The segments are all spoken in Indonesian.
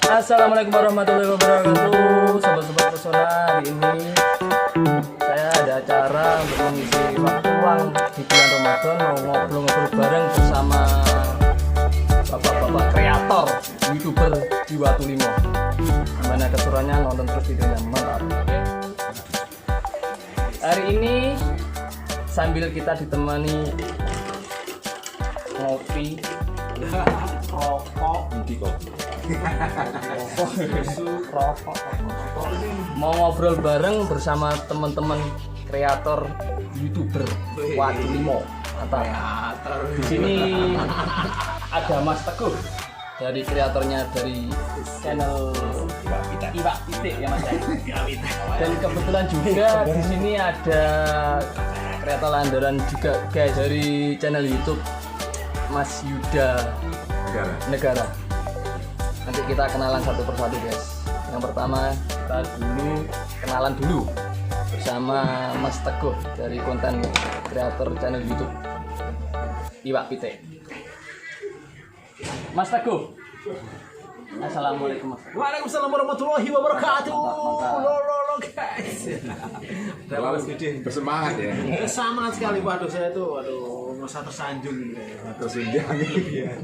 Assalamualaikum warahmatullahi wabarakatuh, sobat-sobat pesona. Hari ini saya ada acara untuk mengisi waktu luang di bulan Ramadan, mau ngobrol-ngobrol bareng bersama bapak-bapak kreator YouTuber di Watu Limo. Gimana keseruannya, nonton terus videonya, mantap. Hari ini sambil kita ditemani ngopi, rokok, mau ngobrol bareng bersama teman-teman kreator YouTuber Watu Limo. Di sini ada Mas Teguh dari kreatornya dari channel Iwak Pitik ya Mas. Dan kebetulan juga di sini ada kreator landaran juga guys dari channel YouTube Mas Yuda Negara. Nanti kita kenalan satu persatu guys. Yang pertama kita kenalan dulu bersama Mas Teguh dari konten kreator channel YouTube Iwak Pitik. Mas Teguh, assalamualaikum Mas. Waalaikumsalam warahmatullahi wabarakatuh. Lolo guys. Terlalu bersemangat ya. Semangat sekali, waduh saya tuh, masa tersanjung ini.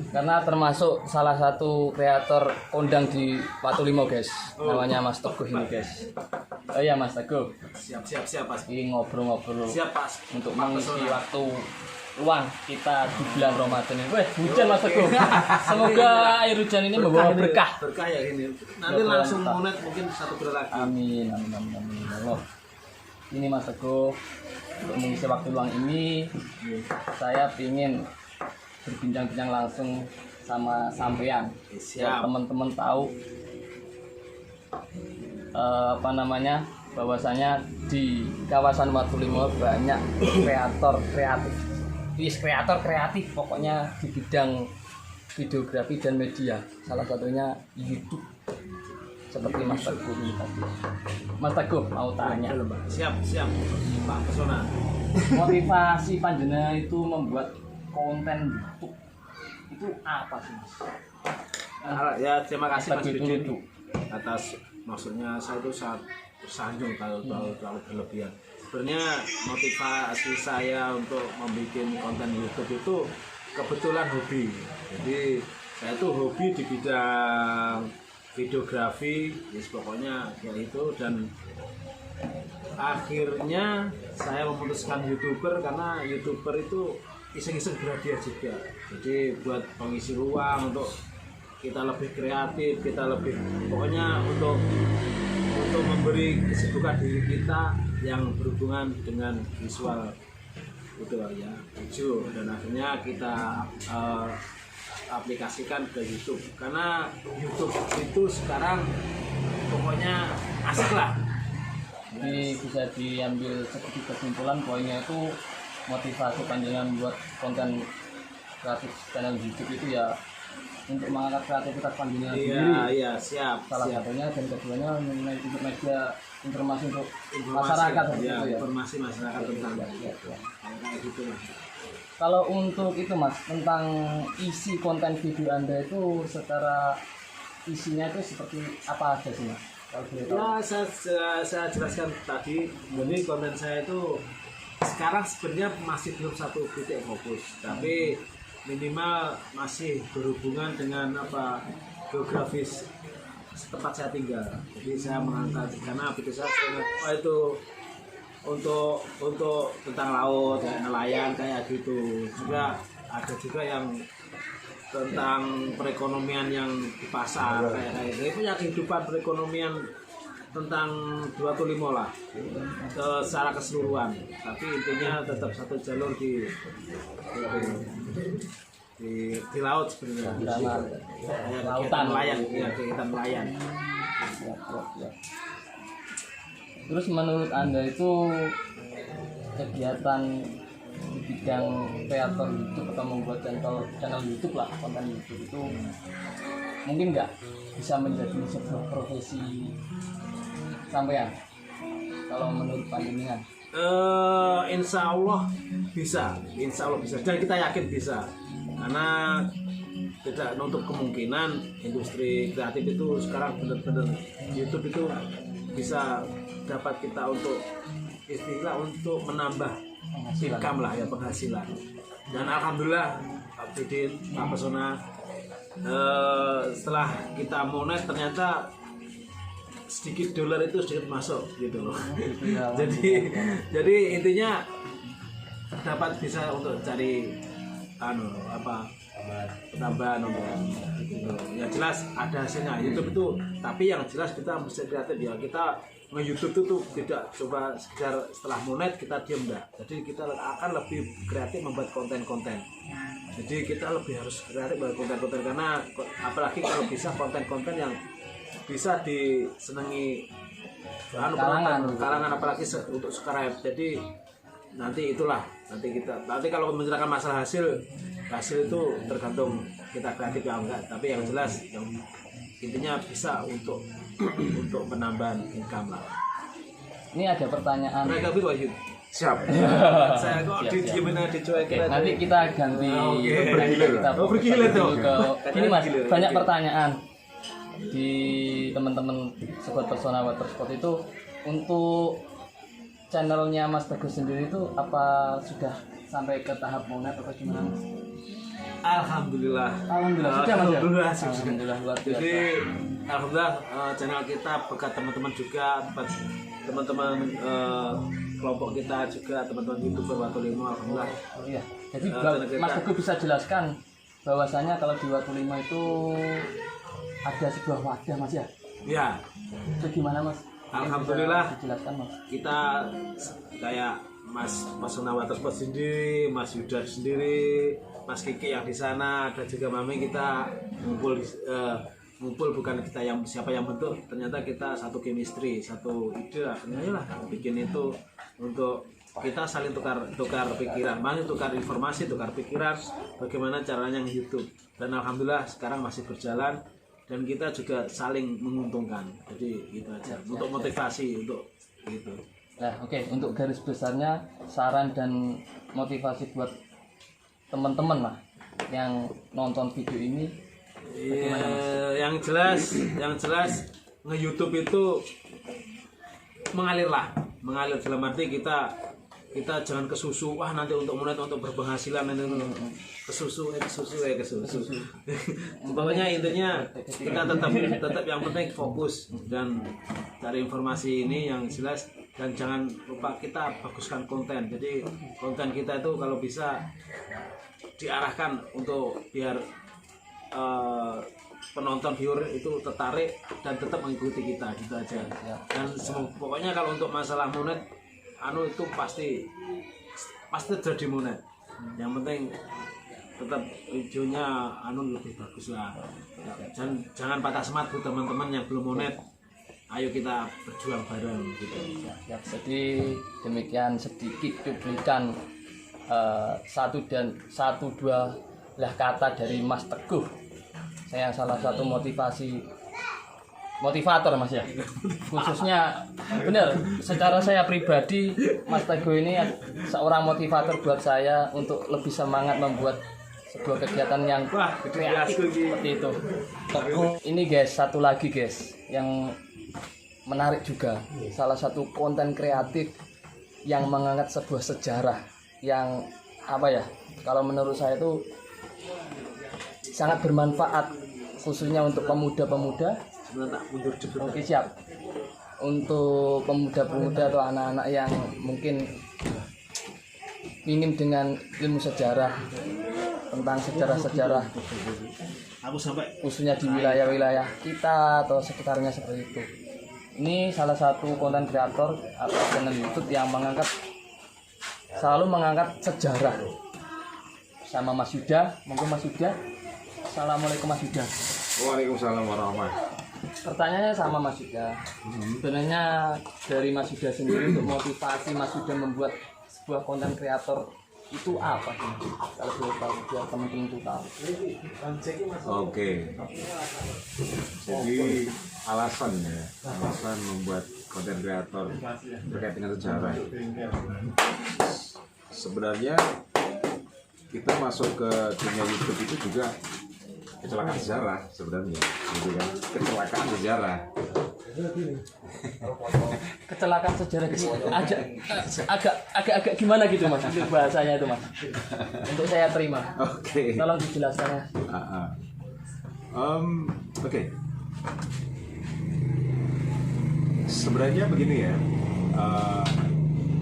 Karena termasuk salah satu kreator kondang di Watu Limo guys. Namanya Mas Teguh ini guys. Oh iya Mas Teguh. Siap Pas. Ini ngobrol-ngobrol Siap Pas. untuk mengisi waktu luang kita di bulan Ramadan ini. Weh, hujan Mas Teguh. Semoga air hujan ini membawa berkah. Berkah ya ini. Nanti langsung monet mungkin satu lagi. Amin. Allah. Ini Mas Teguh, untuk mengisi waktu luang ini saya ingin berbincang-bincang langsung sama sampean. Biar teman-teman tahu bahwasanya di kawasan Watu Limo banyak kreator kreatif pokoknya di bidang videografi dan media, salah satunya YouTube seperti Mas Teguh ini tadi. Mas Teguh mau tanya. Siap Pak Pesona. Motivasi panjenengan itu membuat konten YouTube itu apa sih Mas? Ya terima kasih Mas Teguh Didi atas maksudnya saya itu sangat tersanjung kalau terlalu berlebihan. Sebenarnya motivasi saya untuk membuat konten YouTube itu kebetulan hobi. Jadi saya tuh hobi di bidang videografi, pokoknya kayak itu, dan akhirnya saya memutuskan YouTuber karena YouTuber itu iseng-iseng berhadiah juga. Jadi buat pengisi ruang untuk kita lebih kreatif, kita lebih pokoknya untuk memberi kesibukan diri kita yang berhubungan dengan visual itu ya, video, dan akhirnya kita aplikasikan ke YouTube karena YouTube itu sekarang pokoknya asik lah. Jadi bisa diambil sedikit kesimpulan poinnya itu motivasi panjenengan buat konten kreatif channel YouTube itu ya untuk mengangkat kreativitas panjenengan sendiri. Iya, siap. Salah satunya, dan keduanya mengenai media informasi untuk masyarakat ya, gitu ya. Informasi masyarakat tentang ya. kayak gitu lah. Kalau untuk itu Mas, tentang isi konten video Anda itu secara isinya itu seperti apa aja sih Mas? Kalau boleh tahu. Ya, saya jelaskan tadi, jadi konten saya itu sekarang sebenarnya masih belum satu titik fokus, tapi minimal masih berhubungan dengan geografis tempat saya tinggal. Jadi saya mengangkat karena video saya itu untuk tentang laut, kayak nelayan kayak gitu. Juga ada juga yang tentang perekonomian yang di pasar kayak itu ya, kehidupan perekonomian tentang Watu Limo lah secara keseluruhan. Tapi intinya tetap satu jalur di laut sebenarnya. Lautan nelayan, ya kegiatan nelayan. Ya. Terus menurut Anda itu kegiatan di bidang kreator YouTube atau membuat channel YouTube lah, konten YouTube itu mungkin nggak bisa menjadi sebuah profesi sampean kalau menurut panjenengan? Insya Allah bisa, dan kita yakin bisa, karena tidak menutup kemungkinan industri kreatif itu sekarang benar-benar YouTube itu bisa dapat kita untuk istilah untuk menambah income lah ya, penghasilan. Dan alhamdulillah Pak Didin, Pak Pesona, setelah kita monet ternyata sedikit dolar itu sedikit masuk gitu loh. jadi intinya dapat bisa untuk cari tambahan untuk gitu. Ya jelas ada hasilnya YouTube itu, tapi yang jelas kita mesti kreatif ya. Kita nge-YouTube itu tuh tidak coba sekedar setelah monet kita diam enggak. Jadi kita akan lebih kreatif membuat konten-konten. Jadi kita lebih harus kreatif membuat konten-konten, karena apalagi kalau bisa konten-konten yang bisa disenangi kalangan apalagi untuk subscribe. Jadi nanti kalau menceritakan masalah hasil itu tergantung kita kreatif ya enggak, tapi yang jelas yang intinya bisa untuk penambahan income lah. Ini ada pertanyaan. Mereka itu wajib Siap. saya kok didiemin aja dicuekin. Oke, nanti kita ganti kita bergilir tuh. Ini Mas, banyak pertanyaan di teman-teman Sobat Pesona Watersport itu. Untuk channelnya Mas Teguh sendiri itu apa sudah sampai ke tahap monet atau gimana Mas? Alhamdulillah Sudah Mas ya? Alhamdulillah luar biasa. Jadi alhamdulillah channel kita berkat teman-teman juga, teman-teman kelompok kita juga, teman-teman YouTuber Watu Limo, alhamdulillah. Iya. Jadi Mas Teguh bisa jelaskan bahwasanya kalau di Watu Limo itu ada sebuah wadah Mas ya? Iya. Itu gimana Mas? Alhamdulillah dijelaskan Mas. Kita kayak Mas Pesona Watersport sendiri, Mas Yuda sendiri, Mas Kiki yang di sana, dan juga Mami, kita ngumpul bukan kita yang siapa yang bentuk, ternyata kita satu chemistry, satu ide, akhirnya lah bikin itu untuk kita saling tukar pikiran, tukar informasi, tukar pikiran bagaimana caranya YouTube. Dan alhamdulillah sekarang masih berjalan dan kita juga saling menguntungkan. Jadi gitu aja untuk motivasi untuk gitu. Nah, oke. Untuk garis besarnya saran dan motivasi buat teman-teman lah yang nonton video ini. Yang jelas nge-YouTube itu mengalir dalam arti kita jangan kesusu, wah nanti untuk monet untuk berpenghasilan nanti kesusu. Pokoknya intinya kita tetap yang penting fokus dan cari informasi ini yang jelas, dan jangan lupa kita baguskan konten. Jadi konten kita itu kalau bisa diarahkan untuk biar penonton viewer itu tertarik dan tetap mengikuti kita gitu aja. Dan pokoknya kalau untuk masalah monet itu pasti terjadi monet. Yang penting tetap videonya lebih bagus lah. Dan jangan patah semangat buat teman-teman yang belum monet. Ayo kita berjuang bareng gitu. Ya, jadi demikian sedikit cuplikan satu dua kata dari Mas Teguh. Saya salah satu motivator Mas ya. Khususnya benar, secara saya pribadi Mas Teguh ini seorang motivator buat saya untuk lebih semangat membuat sebuah kegiatan yang kreatif seperti itu. Teguh ini guys, satu lagi guys yang menarik juga, salah satu konten kreatif yang mengangkat sebuah sejarah yang kalau menurut saya itu sangat bermanfaat, khususnya untuk pemuda-pemuda. Oke, siap. Untuk pemuda-pemuda atau anak-anak yang mungkin minim dengan ilmu sejarah tentang sejarah-sejarah, khususnya di wilayah-wilayah kita atau sekitarnya seperti itu. Ini salah satu konten kreator atau channel YouTube yang selalu mengangkat sejarah sama Mas Yuda. Monggo Mas Yuda. Assalamualaikum Mas Yuda. Waalaikumsalam warahmatullahi. Pertanyaannya sama Mas Yuda. Sebenarnya dari Mas Yuda sendiri untuk motivasi Mas Yuda membuat sebuah konten kreator itu apa sih? Kalau boleh tahu biar teman-teman itu tahu. Oke. Jadi alasan membuat konten kreator terkait dengan sejarah. Sebenarnya kita masuk ke dunia YouTube itu juga kecelakaan sejarah sebenarnya, gitu kan? Kecelakaan sejarah. Kecelakaan sejarah gitu. Agak gimana gitu mas, itu bahasanya itu mas. Untuk saya terima. Oke. Tolong dijelaskan ya. Oke. Sebenarnya begini ya,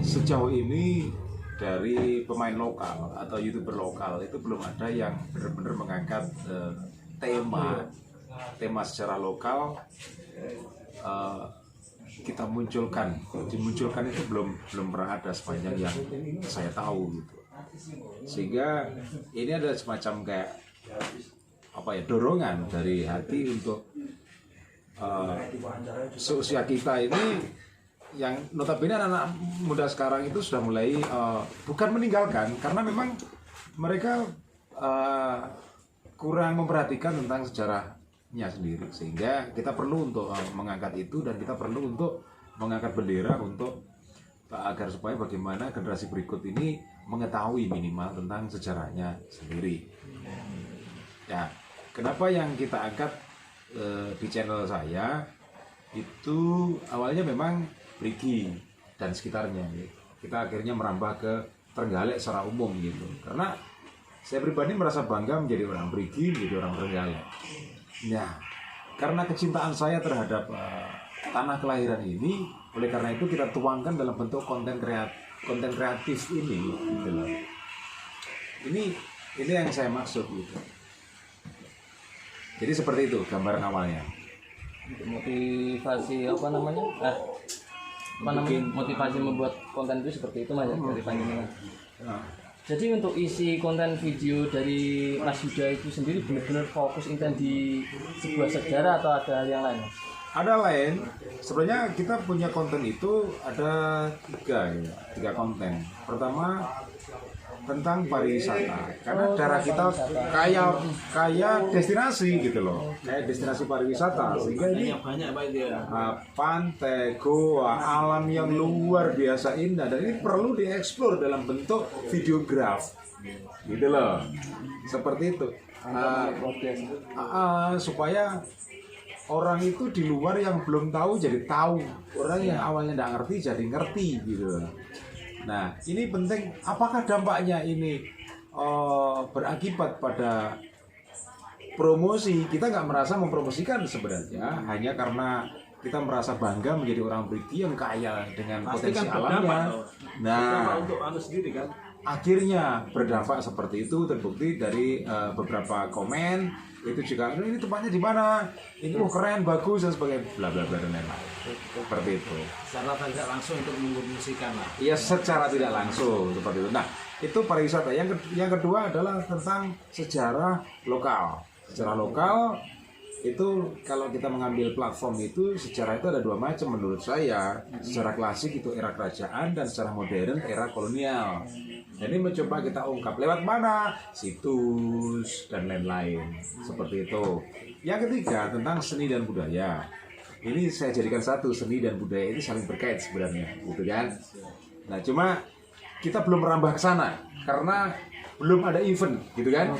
sejauh ini dari pemain lokal atau YouTuber lokal itu belum ada yang benar-benar mengangkat tema secara lokal. Kita dimunculkan itu belum pernah ada sepanjang yang saya tahu gitu. Sehingga ini ada semacam kayak apa ya, dorongan dari hati untuk seusia kita ini yang notabene anak-anak muda sekarang itu sudah mulai bukan meninggalkan, karena memang mereka kurang memperhatikan tentang sejarahnya sendiri, sehingga kita perlu untuk mengangkat itu, dan kita perlu untuk mengangkat bendera untuk agar supaya bagaimana generasi berikut ini mengetahui minimal tentang sejarahnya sendiri. Ya, kenapa yang kita angkat di channel saya itu awalnya memang Brigi dan sekitarnya. Kita akhirnya merambah ke Trenggalek secara umum gitu. Karena saya pribadi merasa bangga menjadi orang Brigi, menjadi orang Trenggalek. Nah, karena kecintaan saya terhadap tanah kelahiran ini, oleh karena itu kita tuangkan dalam bentuk konten kreatif ini gitu loh. Ini yang saya maksud gitu. Jadi seperti itu gambaran awalnya. Motivasi apa namanya? Motivasi membuat konten itu seperti itu mas ya, dari panjenengan. Jadi untuk isi konten video dari Mas Yuda itu sendiri benar-benar fokus intens di sebuah sejarah atau ada hal yang lain? Ada lain. Sebenarnya kita punya konten itu ada tiga konten. Pertama tentang pariwisata, karena daerah kita kaya destinasi gitu loh, kayak destinasi pariwisata, sehingga ini banyak Pak itu ya. Pantai, goa, alam yang luar biasa indah, dan ini perlu dieksplor dalam bentuk videograf gitu loh, seperti itu. Supaya orang itu di luar yang belum tahu jadi tahu, orang yang awalnya nggak ngerti jadi ngerti gitu loh. Nah, ini penting. Apakah dampaknya ini berakibat pada promosi? Kita nggak merasa mempromosikan sebenarnya, hanya karena kita merasa bangga menjadi orang Brigi yang kaya dengan potensi alamnya. Nah, untuk anu sendiri kan. Akhirnya berdampak seperti itu, terbukti dari beberapa komen itu juga, ini tempatnya di mana, ini keren, bagus dan sebagainya, bla bla bla dan lain-lain. Seperti itu. Secara tidak langsung untuk mempromosikan lah. Iya, secara tidak langsung seperti itu. Nah, itu pariwisata. Yang kedua adalah tentang sejarah lokal. Sejarah lokal itu kalau kita mengambil platform itu, sejarah itu ada dua macam menurut saya. Secara klasik itu era kerajaan, dan secara modern era kolonial. Jadi mencoba kita ungkap lewat mana, situs dan lain-lain seperti itu. Yang ketiga tentang seni dan budaya. Ini saya jadikan satu, seni dan budaya ini saling berkait sebenarnya, gitu kan? Nah, cuma kita belum merambah ke sana karena belum ada event, gitu kan?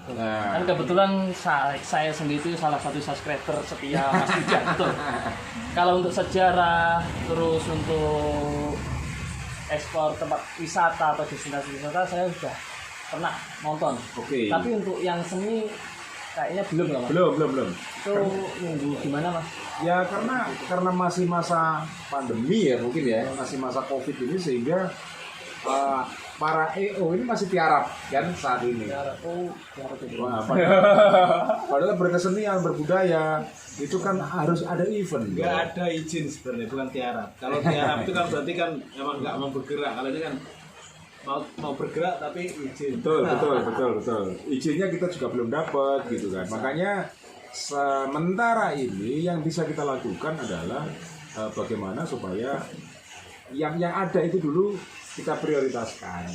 Kan kebetulan saya sendiri itu salah satu subscriber setia Mas Yuda, betul. Kalau untuk sejarah, terus untuk ekspor tempat wisata atau destinasi wisata saya sudah pernah nonton. Oke. Tapi untuk yang seni kayaknya belum lah mas. Belum. Itu nunggu gimana mas? Ya karena masih masa pandemi ya mungkin ya, masih masa COVID ini, sehingga para EO ini masih tiarap kan saat ini. Tiarap itu. Wah, padahal berkesenian, berbudaya itu kan harus ada event. Nggak ada izin sebenarnya, bukan tiarap. Kalau tiarap itu kan berarti kan emang nggak mau bergerak. Kalau ini kan mau bergerak tapi izin. Betul. Izinnya kita juga belum dapat gitu kan. Makanya sementara ini yang bisa kita lakukan adalah bagaimana supaya yang ada itu dulu kita prioritaskan,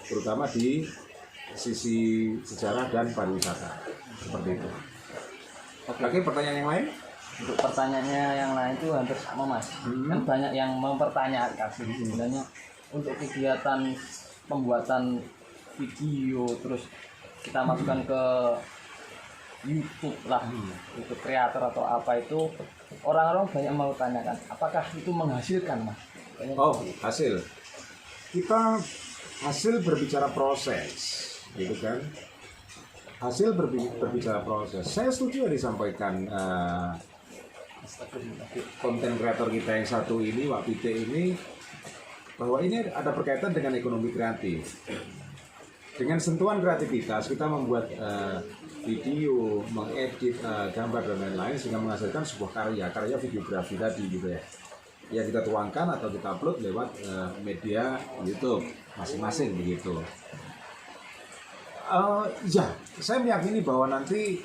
terutama di sisi sejarah dan pariwisata seperti itu. Oke, pertanyaan yang lain? Untuk pertanyaannya yang lain itu hampir sama mas. Kan banyak yang mempertanyakan sebenarnya untuk kegiatan pembuatan video terus kita masukkan ke YouTube lah, YouTube kreator atau apa itu, orang-orang banyak mau tanyakan, apakah itu menghasilkan mas? Banyak Oh, hasil. Kita hasil berbicara proses, gitu kan? Hasil berbicara proses. Saya setuju yang disampaikan konten kreator kita yang satu ini, Wak Pite ini, bahwa ini ada berkaitan dengan ekonomi kreatif. Dengan sentuhan kreativitas kita membuat video, mengedit gambar dan lain-lain sehingga menghasilkan sebuah karya videografi tadi gitu ya. Yang kita tuangkan atau kita upload lewat media YouTube masing-masing begitu. Ya, saya meyakini bahwa nanti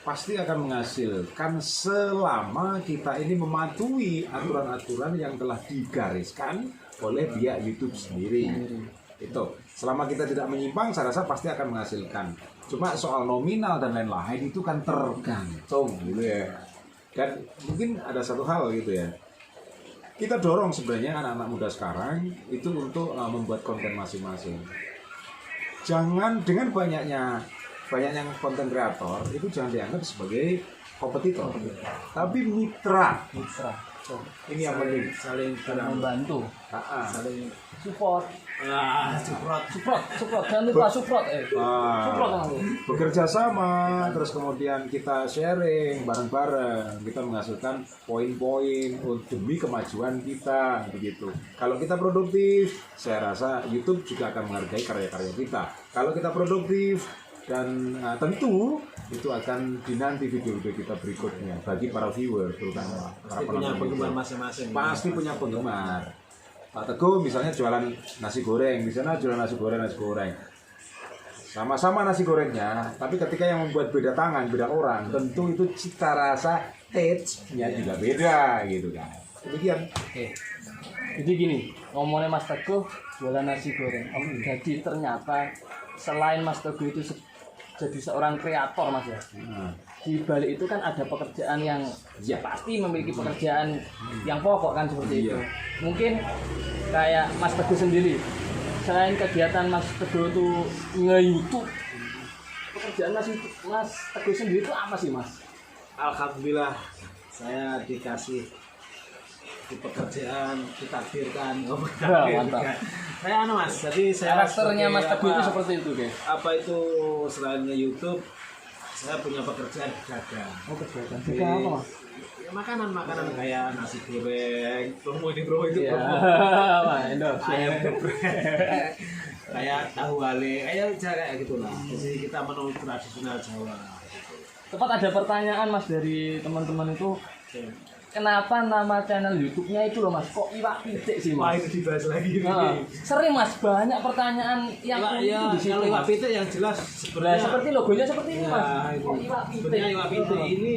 pasti akan menghasilkan selama kita ini mematuhi aturan-aturan yang telah digariskan oleh pihak YouTube sendiri. Itu selama kita tidak menyimpang, saya rasa pasti akan menghasilkan. Cuma soal nominal dan lain-lain itu kan tergantung gitu ya. Dan mungkin ada satu hal gitu ya, kita dorong sebenarnya anak-anak muda sekarang itu untuk membuat konten masing-masing. Jangan dengan banyaknya konten kreator itu jangan dianggap sebagai kompetitor, tapi mitra. Ini yang penting, saling membantu, saling support, support, jangan lupa support, support bekerja sama, terus kemudian kita sharing bareng-bareng, kita menghasilkan poin-poin demi kemajuan kita, begitu. Kalau kita produktif, saya rasa YouTube juga akan menghargai karya-karya kita. Kalau kita produktif, dan tentu itu akan dinanti video-video kita berikutnya bagi para viewer, terutama para punya penonton penggemar YouTube. masing-masing. Pasti punya penggemar. Pak Teguh misalnya jualan nasi goreng, di sana jualan nasi goreng. Sama-sama nasi gorengnya, tapi ketika yang membuat beda tangan, beda orang, tentu itu cita rasa taste-nya juga beda gitu kan. Demikian. Oke. Jadi gini, ngomongnya Mas Teguh jualan nasi goreng. Jadi ternyata selain Mas Teguh itu jadi seorang kreator mas ya, di balik itu kan ada pekerjaan yang pasti memiliki pekerjaan yang pokok kan seperti itu. Mungkin kayak Mas Teguh sendiri, selain kegiatan Mas Teguh itu nge-YouTube, pekerjaan Mas Teguh sendiri itu apa sih mas? Alhamdulillah saya dikasih di pekerjaan, ditakdirkan. Mantap. Saya mas, jadi saya karakternya Mas Teguh itu seperti itu guys. Apa itu selain YouTube, saya punya pekerjaan dagang. Oh pekerjaan dagang apa mas? Ya, makanan kayak nasi goreng, promo itu ayam geprek, kayak tahu wale, kayak gitulah. Jadi kita menu tradisional Jawa. Tepat ada pertanyaan mas dari teman-teman itu. Kenapa nama channel YouTube-nya itu loh mas? Kok Iwak Pitik sih mas? Wah itu dibahas lagi. Sering mas, banyak pertanyaan yang ya, di situ. Kalau Iwak Pitik yang jelas sebenarnya seperti logonya seperti ini mas. Kok Iwak Pitik? Sebenarnya Iwak Pitik ini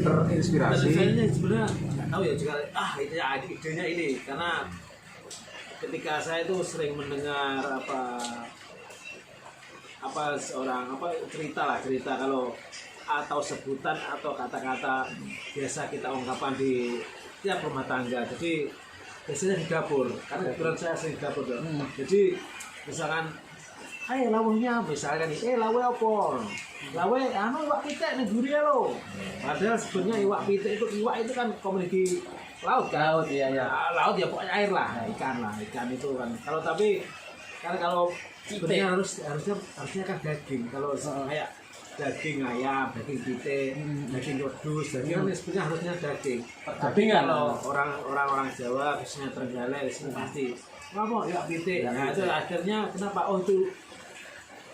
terinspirasi. Sebenarnya nggak tahu ya juga idenya ini karena ketika saya itu sering mendengar cerita kalau atau sebutan atau kata-kata biasa kita ungkapkan di tiap rumah tangga. Jadi biasanya di dapur, karena kebetulan saya sering di dapur. Jadi misalkan, lawuhnya misalkan lawe apa? Lawe iwak pitik nih gurih lo. Padahal sebenarnya iwak pitik itu kan komoditi laut kan? Laut iya. Laut ya pokoknya air lah, ikan itu kan. Kalau sebenarnya harusnya kan daging. Kalau kayak daging ayam, daging pitik, daging wedhus, daging kan sebenarnya harusnya daging. Tapi kalau orang Jawa khususnya Trenggalek itu pasti apa ya pitik. Nah itu akhirnya kenapa? Oh itu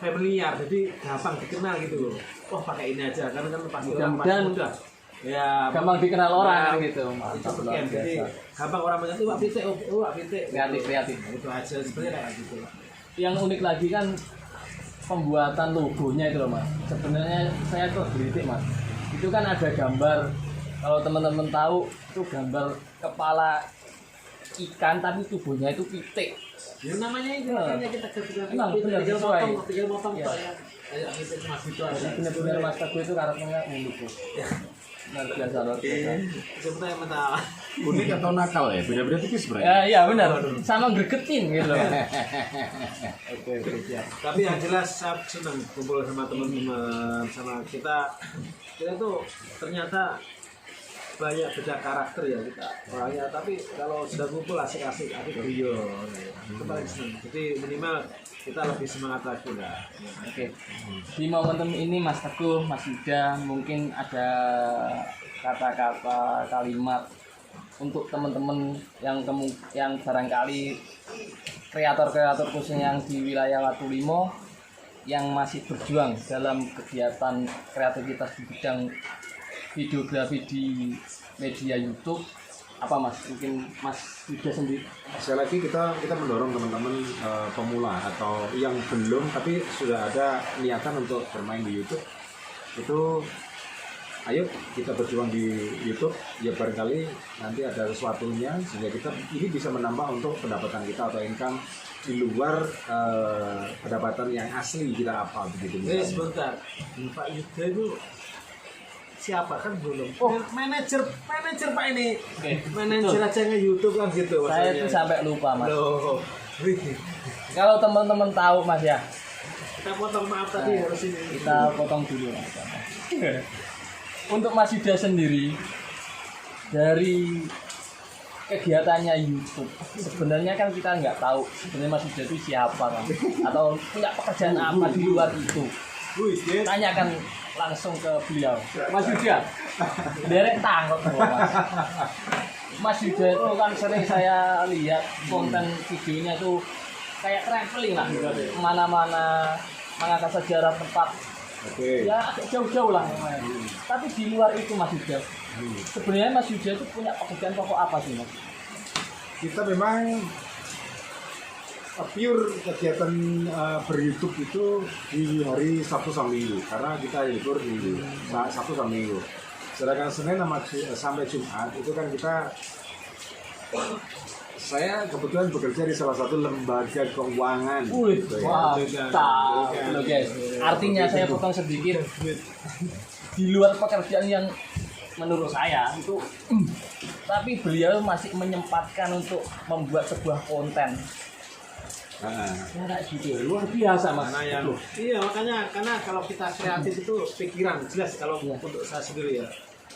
familiar, jadi gampang dikenal gitu loh. Oh pakai ini aja, karena kan pasti orang muda. Ya gampang dikenal orang gitu. Mantap luar biasa. Jadi gampang orang mengerti wak pitik, kreatif. Itu aja sebenarnya kayak gitu. Yang unik lagi kan pembuatan logonya itu loh mas. Sebenarnya saya tuh gelitik mas. Itu kan ada gambar, kalau teman-teman tahu itu gambar kepala ikan tapi tubuhnya itu pitik. Ya namanya itu makanya kita benar sesuai. Tinggal potong tok ya. Kayak gitu Mas itu aja. Benar-benar Mas Teguh itu karakternya unik. luar biasa. Sebenarnya mental. Unik atau nakal ya? Beda-beda tipis sebenarnya. Ya, iya benar. Sama gregetin gitu loh. Oke, siap. Tapi yang jelas saya senang kumpul sama teman-teman, sama kita tuh ternyata banyak beda karakter ya kita orangnya, tapi kalau sudah kumpul asik-asik, guyon, itu paling senang. Jadi minimal kita lebih semangat lagi lah. Oke. Di momentum ini Mas Teguh, Mas Yuda, mungkin ada kata-kata kalimat untuk teman-teman yang barangkali kreator-kreator khususnya yang di wilayah Watulimo yang masih berjuang dalam kegiatan kreativitas di bidang videografi di media YouTube. Apa Mas? Mungkin Mas Yuda sendiri. Sekali lagi kita mendorong teman-teman pemula atau yang belum tapi sudah ada niatan untuk bermain di YouTube. Itu ayo kita berjuang di YouTube, ya barangkali nanti ada sesuatunya sehingga kita ini bisa menambah untuk pendapatan kita atau income di luar pendapatan yang asli kita apa begitu. Sebentar, Pak Yuda itu siapa kan belum? Oh, manajer Pak ini. Oke. Manajer aja nge-YouTube kan gitu. Saya tuh sampai lupa Mas. Loh. Kalau teman-teman tahu Mas ya, Kita potong maaf tadi harus ini. kita potong dulu Mas. Untuk Mas Yuda sendiri dari kegiatannya YouTube, sebenarnya kan kita nggak tahu sebenarnya Mas Yuda itu siapa kan, atau punya pekerjaan apa di luar itu. Tanyakan langsung ke beliau. Mas Yuda, derek tangkap Mas. Mas Yuda itu kan sering saya lihat konten videonya tuh kayak traveling lah, mana-mana mengangkat sejarah tempat. Oke. Ya agak jauh-jauh lah. Tapi di luar itu Mas Yuda, sebenarnya Mas Yuda itu punya pekerjaan pokok apa sih Mas? Kita memang pure kegiatan ber-YouTube itu di hari Sabtu sama Minggu karena kita libur di Sabtu sama Minggu. Sedangkan Senin sampai Jumat itu kan saya kebetulan bekerja di salah satu lembaga keuangan. Gitu ya. Wah, tahu loh guys. Artinya saya potong sedikit. Di luar pekerjaan yang menurut saya itu, tapi beliau masih menyempatkan untuk membuat sebuah konten. Kayak gitu, luar biasa Mas. Iya makanya karena kalau kita kreatif itu pikiran jelas kalau untuk saya sendiri ya.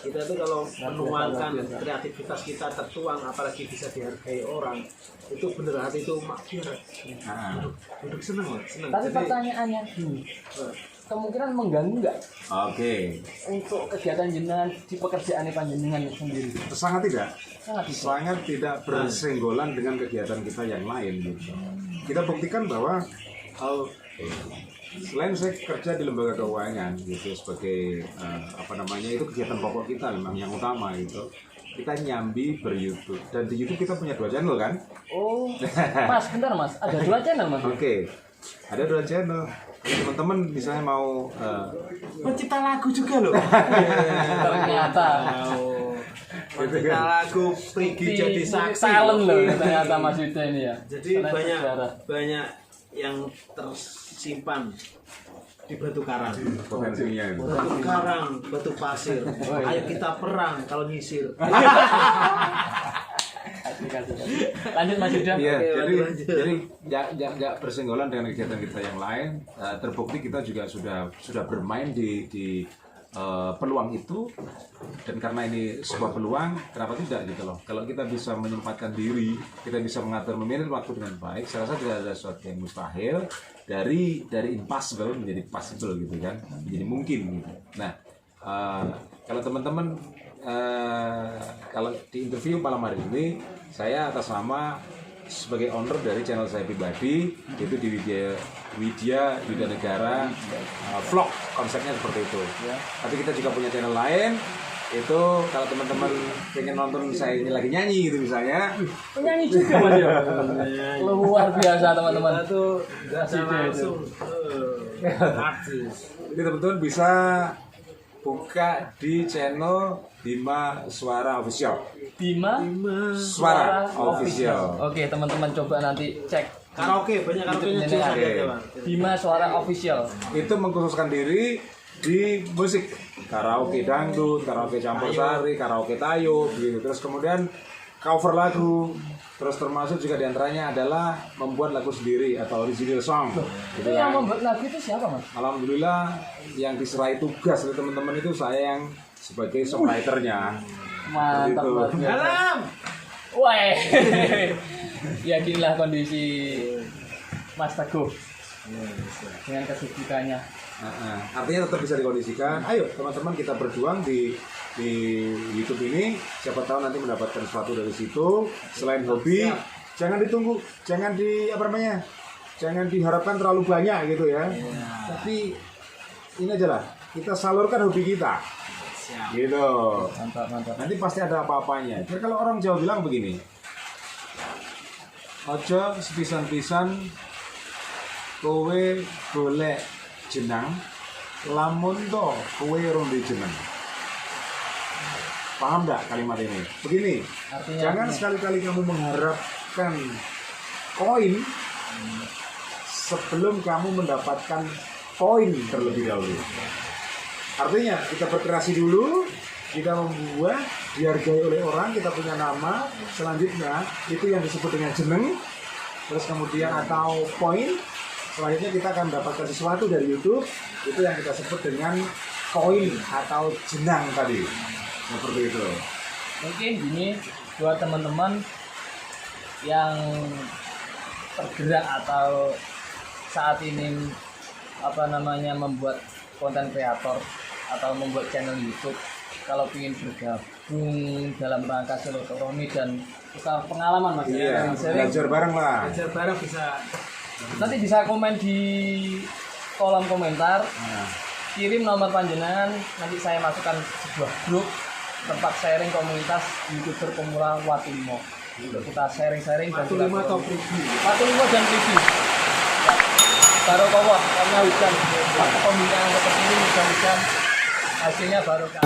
Kita tuh kalau menuangkan kreativitas kita tertuang apalagi bisa dihargai orang itu bener hati itu makmur. Duduk seneng. Tapi pertanyaannya kemungkinan mengganggu nggak? Oke. Untuk kegiatan jenengan di pekerjaan panjenengan sendiri? Sangat tidak. Sangat tidak bersenggolan dengan kegiatan kita yang lain gitu. Kita buktikan bahwa selain saya kerja di lembaga keuangan gitu sebagai itu kegiatan pokok kita memang yang utama gitu. Kita nyambi ber-YouTube dan di YouTube kita punya 2 channel kan? Oh, Mas, bentar Mas, ada 2 channel Mas? Oke. Ada 2 channel. Teman-teman misalnya mau pencipta lagu juga loh. Ternyata pencipta lagu pergi jadi saksi. Talent loh ternyata Mas Yuda ini ya. Jadi banyak yang tersimpan di batu karang. potensinya itu. Batu karang, batu pasir. Ayo kita perang kalau nyisir. Lanjut Mas Yuda. Iya, jadi nggak bersenggolan dengan kegiatan kita yang lain. Terbukti kita juga sudah bermain di peluang itu, dan karena ini sebuah peluang, kenapa tidak gitu loh. Kalau kita bisa menyempatkan diri, kita bisa mengatur memanage waktu dengan baik, saya rasa tidak ada sesuatu yang mustahil dari impossible menjadi possible gitu kan, menjadi mungkin gitu. Nah, kalau teman-teman kalau di interview malam hari ini, saya atas nama sebagai owner dari channel saya pribadi, yaitu di Widya Yuda Negara vlog, konsepnya seperti itu. Tapi kita juga punya channel lain, itu kalau teman-teman pengen nonton saya ini lagi nyanyi gitu misalnya. Penyanyi juga Mas ya. Luar biasa teman-teman. Itu nggak langsung artis. Jadi teman-teman bisa buka di channel Bima Suara Official. Bima Suara Official. Oke, teman-teman coba nanti cek Karaoke, banyak karaoke-nya juga. Bima Suara Official. Itu mengkhususkan diri di musik. karaoke dangdut, karaoke campur sari, karaoke tayo, begitu. Terus kemudian cover lagu, terus termasuk juga diantaranya adalah membuat lagu sendiri atau original song. Itu yang membuat lagu itu siapa Mas? Alhamdulillah yang diserahi tugas oleh teman-teman itu saya yang sebagai songwriternya. Mantap Begitu. luar biasa. Dalam. Wah, yakinlah kondisi Mas Teguh dengan kesibukannya. Artinya tetap bisa dikondisikan. Ayo teman-teman kita berjuang di YouTube ini, siapa tahu nanti mendapatkan sesuatu dari situ. Selain hobi, jangan ditunggu, jangan jangan diharapkan terlalu banyak gitu ya. Tapi ini aja lah, kita salurkan hobi kita. Gitu. Mantap. Nanti pasti ada apa-apanya. Jadi kalau orang Jawa bilang begini, ojo sepisan-pisan kowe golek jenang, lamun to kowe rong di jeneng. Paham nggak kalimat ini? Begini, Artinya jangan apa? sekali-kali kamu mengharapkan koin sebelum kamu mendapatkan poin terlebih dahulu. Artinya kita berkreasi dulu, kita membuat, dihargai oleh orang, kita punya nama, selanjutnya itu yang disebut dengan jeneng, terus kemudian atau poin, selanjutnya kita akan mendapatkan sesuatu dari YouTube, itu yang kita sebut dengan koin atau jenang tadi. Seperti itu. Mungkin gini buat teman-teman yang tergerak atau saat ini membuat konten kreator atau membuat channel YouTube, kalau ingin bergabung dalam rangka silaturahmi dan tukar pengalaman Mas, Iya, sharing, belajar bareng lah. Belajar bareng bisa. nanti bisa komen di kolom komentar, Nah, kirim nomor panjenengan, nanti saya masukkan sebuah grup tempat sharing komunitas YouTuber pemula Watu Limo. Untuk kita sharing-sharing dan Watu Limo atau silaturahmi. preview. Watu Limo dan Preview. Ya. Barokah karena hujan. Waktu pembinaan seperti ini hujan-hujan hasilnya barokah.